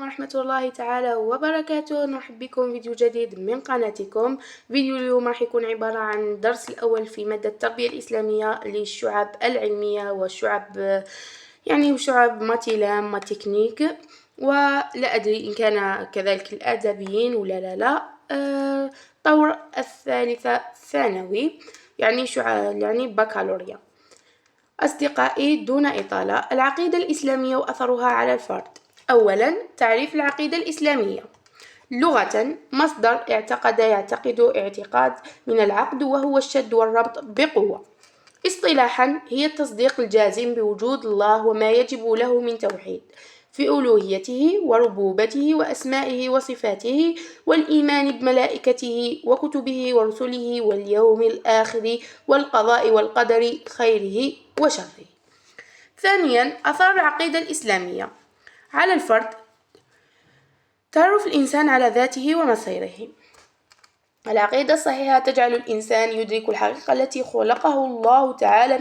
ورحمة الله تعالى وبركاته. نرحب بكم فيديو جديد من قناتكم. فيديو اليوم راح يكون عبارة عن الدرس الأول في مادة التربية الإسلامية للشعب العلمية والشعب وشعب ماتيلام ماتيكنيك، ولا أدري إن كان كذلك الأدبيين ولا لا. طور الثالثة ثانوي، شعب بكالوريا. أصدقائي، دون إطالة، العقيدة الإسلامية وأثرها على الفرد. أولا، تعريف العقيدة الإسلامية. لغة: مصدر يعتقد اعتقاد من العقد، وهو الشد والربط بقوة. اصطلاحا: هي التصديق الجازم بوجود الله وما يجب له من توحيد في ألوهيته وربوبته وأسمائه وصفاته، والإيمان بملائكته وكتبه ورسله واليوم الآخر والقضاء والقدر خيره وشره. ثانيا، أثار العقيدة الإسلامية على الفرد. تعرف الإنسان على ذاته ومصيره. العقيدة الصحيحة تجعل الإنسان يدرك الحقيقة التي خلقه الله تعالى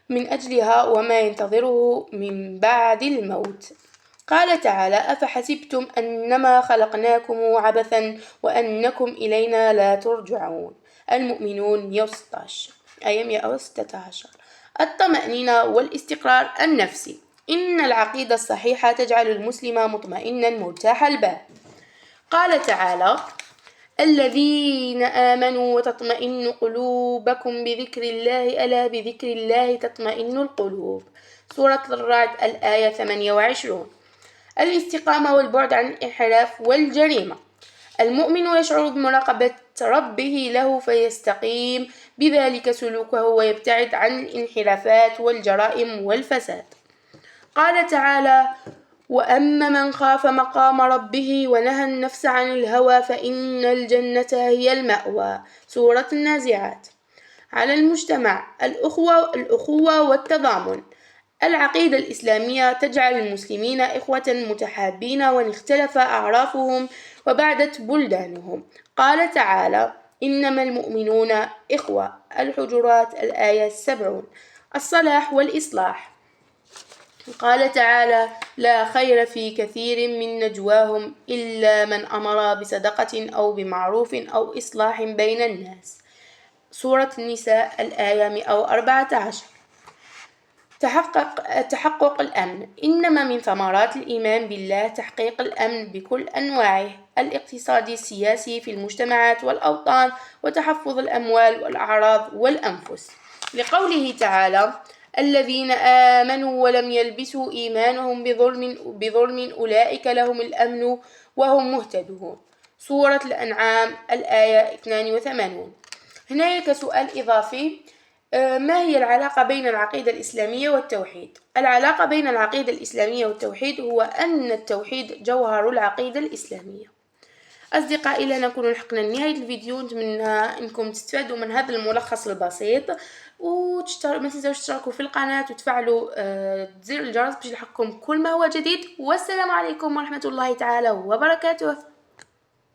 من أجلها وما ينتظره من بعد الموت. قال تعالى: أفحسبتم أنما خلقناكم عبثا وأنكم إلينا لا ترجعون. المؤمنون 116 آية 116. الطمأنينة والاستقرار النفسي. إن العقيدة الصحيحة تجعل المسلم مطمئنا مرتاح البال. قال تعالى: الذين آمنوا وتطمئن قلوبكم بذكر الله، ألا بذكر الله تطمئن القلوب. سورة الرعد الآية 28. الاستقامة والبعد عن الانحراف والجريمة. المؤمن يشعر بمراقبة ربه له فيستقيم بذلك سلوكه ويبتعد عن الانحرافات والجرائم والفساد. قال تعالى: وأما من خاف مقام ربه ونهى النفس عن الهوى فإن الجنة هي المأوى. سورة النازعات. على المجتمع: الأخوة والتضامن. العقيدة الإسلامية تجعل المسلمين إخوة متحابين وإن اختلف أعرافهم وبعدت بلدانهم. قال تعالى: إنما المؤمنون إخوة. الحجرات الآية 70. الصلاح والإصلاح. قال تعالى: لا خير في كثير من نجواهم إلا من أمر بصدقة أو بمعروف أو إصلاح بين الناس. سورة النساء الآية 114. تحقق الأمن. إنما من ثمرات الإيمان بالله تحقيق الأمن بكل أنواعه، الاقتصادي السياسي في المجتمعات والأوطان، وتحفظ الأموال والأعراض والأنفس. لقوله تعالى: الذين آمنوا ولم يلبسوا إيمانهم بظلم أولئك لهم الأمن وهم مهتدون. سورة الأنعام الآية 82. هناك سؤال إضافي: ما هي العلاقة بين العقيدة الإسلامية والتوحيد؟ العلاقة بين العقيدة الإسلامية والتوحيد هو أن التوحيد جوهر العقيدة الإسلامية. أصدقائي، إلى هنا نكون لحقنا لنهاية الفيديو. نتمنى أنكم تستفادوا من هذا الملخص البسيط، ما تنسوش تشتركوا في القناة وتفعلوا زر الجرس باش يلحقكم كل ما هو جديد. والسلام عليكم ورحمة الله تعالى وبركاته.